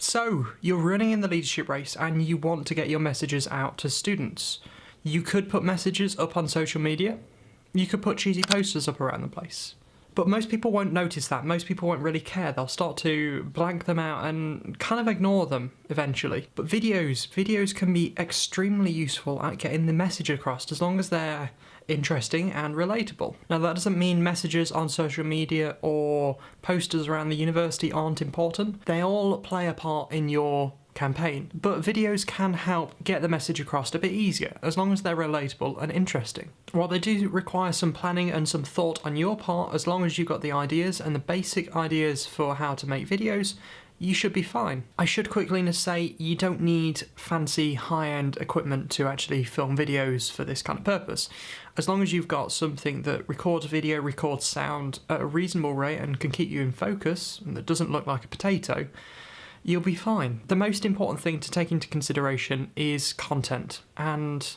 So, you're running in the leadership race and you want to get your messages out to students. You could put messages up on social media. You could put cheesy posters up around the place. But most people won't notice that. Most people won't really care. They'll start to blank them out and kind of ignore them eventually. But videos can be extremely useful at getting the message across as long as they're interesting and relatable. Now that doesn't mean messages on social media or posters around the university aren't important. They all play a part in your campaign, but videos can help get the message across a bit easier as long as they're relatable and interesting. While they do require some planning and some thought on your part, as long as you've got the ideas and the basic ideas for how to make videos, you should be fine. I should quickly say you don't need fancy high-end equipment to actually film videos for this kind of purpose. As long as you've got something that records video, records sound at a reasonable rate and can keep you in focus and that doesn't look like a potato, you'll be fine. The most important thing to take into consideration is content, and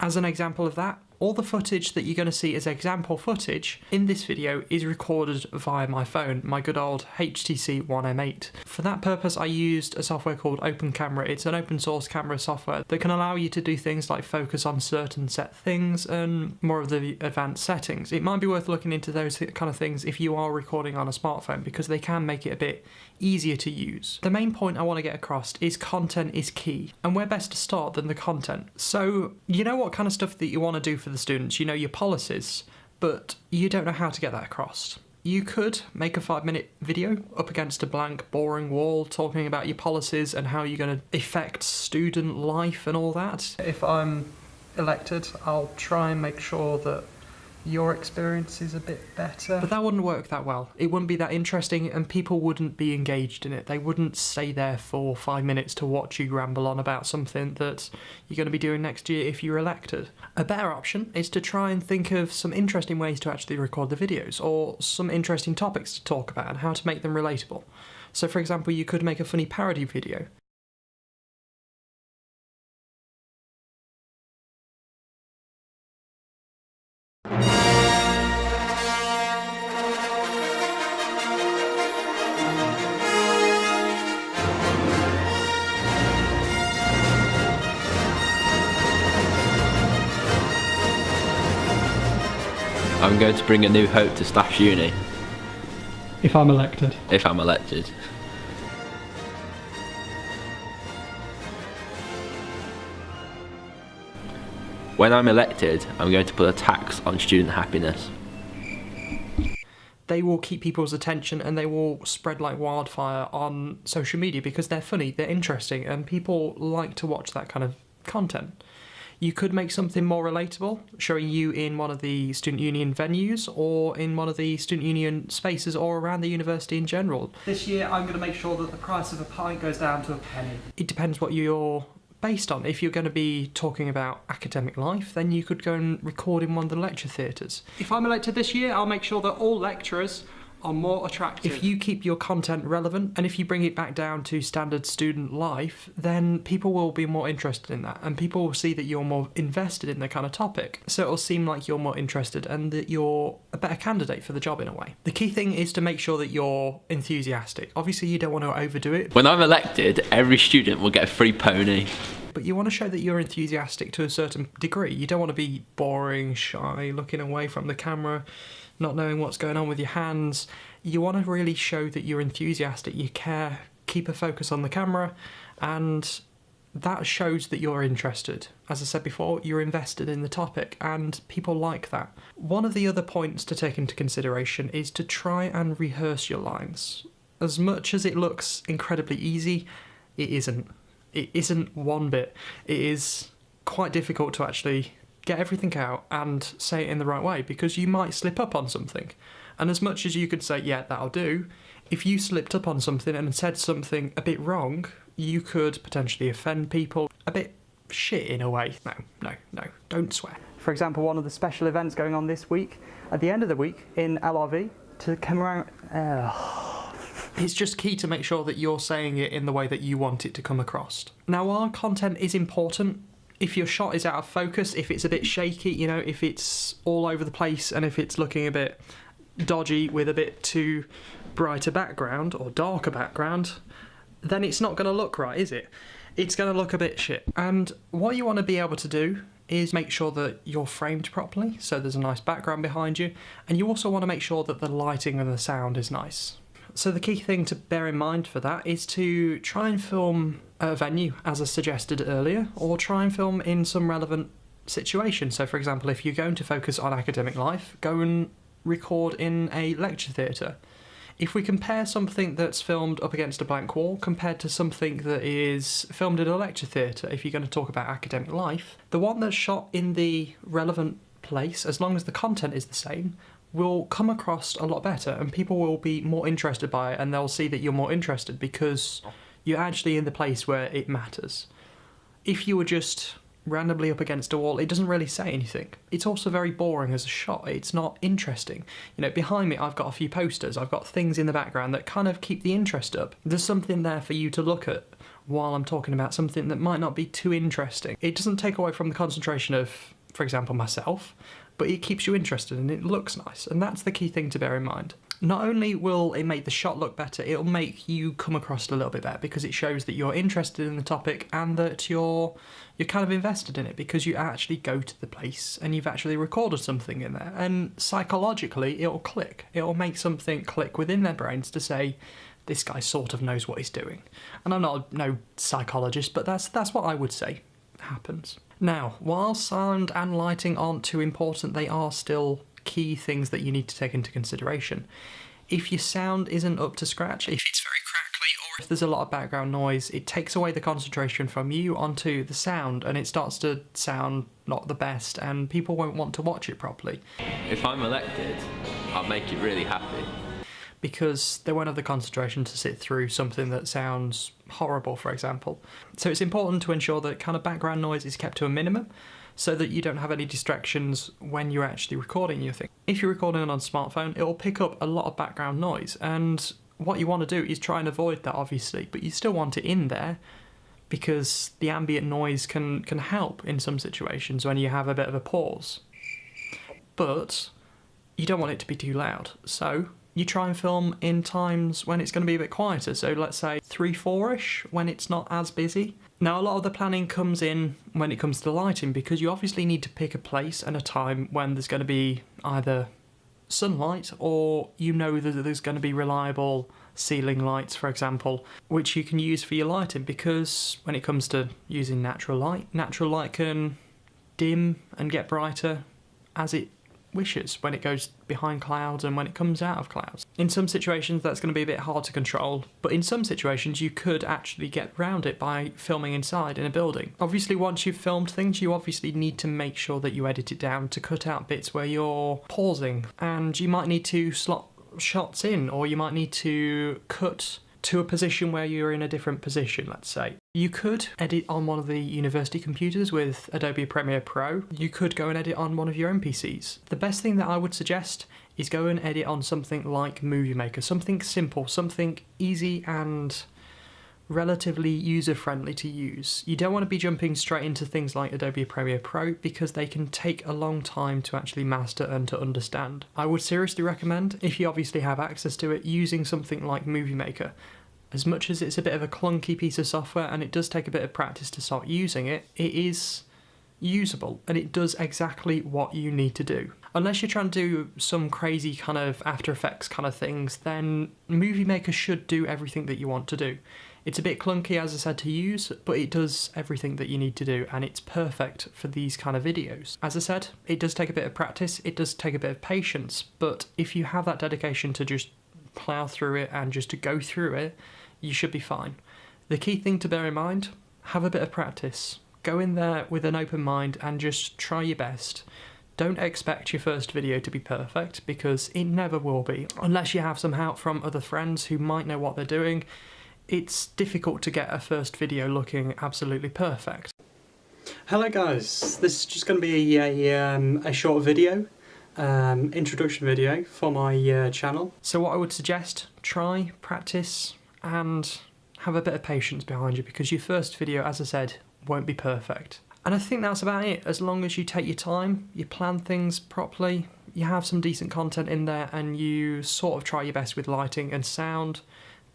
as an example of that, all the footage that you're going to see as example footage in this video is recorded via my phone, my good old HTC One M8. For that purpose I used a software called Open Camera. It's an open source camera software that can allow you to do things like focus on certain set things and more of the advanced settings. It might be worth looking into those kind of things if you are recording on a smartphone because they can make it a bit easier to use. The main point I want to get across is content is key, and where best to start than the content. So you know what kind of stuff that you want to do for the students, you know your policies, but you don't know how to get that across. You could make a 5-minute video up against a blank, boring wall talking about your policies and how you're going to affect student life and all that. If I'm elected, I'll try and make sure that your experience is a bit better. But that wouldn't work that well. It wouldn't be that interesting and people wouldn't be engaged in it. They wouldn't stay there for 5 minutes to watch you ramble on about something that you're going to be doing next year if you're elected. A better option is to try and think of some interesting ways to actually record the videos, or some interesting topics to talk about and how to make them relatable. So for example, you could make a funny parody video. I'm going to bring a new hope to Stash Uni. If I'm elected. If I'm elected. When I'm elected, I'm going to put a tax on student happiness. They will keep people's attention and they will spread like wildfire on social media because they're funny, they're interesting, and people like to watch that kind of content. You could make something more relatable, showing you in one of the student union venues or in one of the student union spaces or around the university in general. This year I'm going to make sure that the price of a pint goes down to a penny. It depends what you're based on. If you're going to be talking about academic life, then you could go and record in one of the lecture theatres. If I'm elected this year, I'll make sure that all lecturers are more attractive. If you keep your content relevant and if you bring it back down to standard student life, then people will be more interested in that and people will see that you're more invested in the kind of topic. So it'll seem like you're more interested and that you're a better candidate for the job in a way. The key thing is to make sure that you're enthusiastic. Obviously you don't want to overdo it. When I'm elected, every student will get a free pony. But you want to show that you're enthusiastic to a certain degree. You don't want to be boring, shy, looking away from the camera, not knowing what's going on with your hands. You want to really show that you're enthusiastic, you care, keep a focus on the camera, and that shows that you're interested. As I said before, you're invested in the topic, and people like that. One of the other points to take into consideration is to try and rehearse your lines. As much as it looks incredibly easy, it isn't. It isn't one bit. It is quite difficult to actually get everything out and say it in the right way because you might slip up on something. And as much as you could say, yeah, that'll do, if you slipped up on something and said something a bit wrong, you could potentially offend people. A bit shit in a way. No, don't swear. For example, one of the special events going on this week, at the end of the week in LRV, to come around... It's just key to make sure that you're saying it in the way that you want it to come across. Now, while content is important, if your shot is out of focus, if it's a bit shaky, you know, if it's all over the place and if it's looking a bit dodgy with a bit too bright a background or darker background, then it's not going to look right, is it? It's going to look a bit shit. And what you want to be able to do is make sure that you're framed properly, so there's a nice background behind you, and you also want to make sure that the lighting and the sound is nice. So the key thing to bear in mind for that is to try and film at a venue, as I suggested earlier, or try and film in some relevant situation. So for example, if you're going to focus on academic life, go and record in a lecture theatre. If we compare something that's filmed up against a blank wall compared to something that is filmed in a lecture theatre, if you're going to talk about academic life, the one that's shot in the relevant place, as long as the content is the same, will come across a lot better, and people will be more interested by it, and they'll see that you're more interested because you're actually in the place where it matters. If you were just randomly up against a wall, it doesn't really say anything. It's also very boring as a shot. It's not interesting. You know, behind me I've got a few posters, I've got things in the background that kind of keep the interest up. There's something there for you to look at while I'm talking about something that might not be too interesting. It doesn't take away from the concentration of, for example, myself, but it keeps you interested and it looks nice, and that's the key thing to bear in mind. Not only will it make the shot look better, it'll make you come across a little bit better because it shows that you're interested in the topic and that you're kind of invested in it because you actually go to the place and you've actually recorded something in there. And psychologically, it'll click. It'll make something click within their brains to say, this guy sort of knows what he's doing. And I'm not no psychologist, but that's what I would say happens. Now, while sound and lighting aren't too important, they are still key things that you need to take into consideration. If your sound isn't up to scratch, if it's very crackly, or if there's a lot of background noise, it takes away the concentration from you onto the sound, and it starts to sound not the best, and people won't want to watch it properly. If I'm elected, I'll make you really happy. Because they won't have the concentration to sit through something that sounds horrible, for example. So it's important to ensure that kind of background noise is kept to a minimum so that you don't have any distractions when you're actually recording your thing. If you're recording on a smartphone, it'll pick up a lot of background noise, and what you want to do is try and avoid that, obviously, but you still want it in there because the ambient noise can help in some situations when you have a bit of a pause. But you don't want it to be too loud, so you try and film in times when it's going to be a bit quieter, so let's say 3-4ish, when it's not as busy. Now, a lot of the planning comes in when it comes to lighting, because you obviously need to pick a place and a time when there's going to be either sunlight or you know that there's going to be reliable ceiling lights, for example, which you can use for your lighting, because when it comes to using natural light can dim and get brighter as it wishes when it goes behind clouds and when it comes out of clouds. In some situations that's going to be a bit hard to control, but in some situations you could actually get around it by filming inside in a building. Obviously, once you've filmed things, you obviously need to make sure that you edit it down to cut out bits where you're pausing, and you might need to slot shots in, or you might need to cut to a position where you're in a different position, let's say. You could edit on one of the university computers with Adobe Premiere Pro. You could go and edit on one of your own PCs. The best thing that I would suggest is go and edit on something like Movie Maker, something simple, something easy and relatively user-friendly to use. You don't want to be jumping straight into things like Adobe Premiere Pro because they can take a long time to actually master and to understand. I would seriously recommend, if you obviously have access to it, using something like Movie Maker. As much as it's a bit of a clunky piece of software and it does take a bit of practice to start using it, it is usable and it does exactly what you need to do. Unless you're trying to do some crazy kind of After Effects kind of things, then Movie Maker should do everything that you want to do. It's a bit clunky, as I said, to use, but it does everything that you need to do, and it's perfect for these kind of videos. As I said, it does take a bit of practice, it does take a bit of patience, but if you have that dedication to just plough through it and just to go through it, you should be fine. The key thing to bear in mind, have a bit of practice. Go in there with an open mind and just try your best. Don't expect your first video to be perfect, because it never will be. Unless you have some help from other friends who might know what they're doing, it's difficult to get a first video looking absolutely perfect. Hello guys, this is just going to be a short video, introduction video for my channel. So what I would suggest, try, practice and have a bit of patience behind you, because your first video, as I said, won't be perfect. And I think that's about it. As long as you take your time, you plan things properly, you have some decent content in there and you sort of try your best with lighting and sound,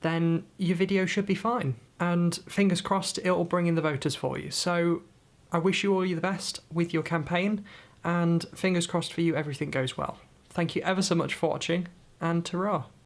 then your video should be fine. And fingers crossed, it'll bring in the voters for you. So I wish you all the best with your campaign, and fingers crossed for you everything goes well. Thank you ever so much for watching, and ta-ra.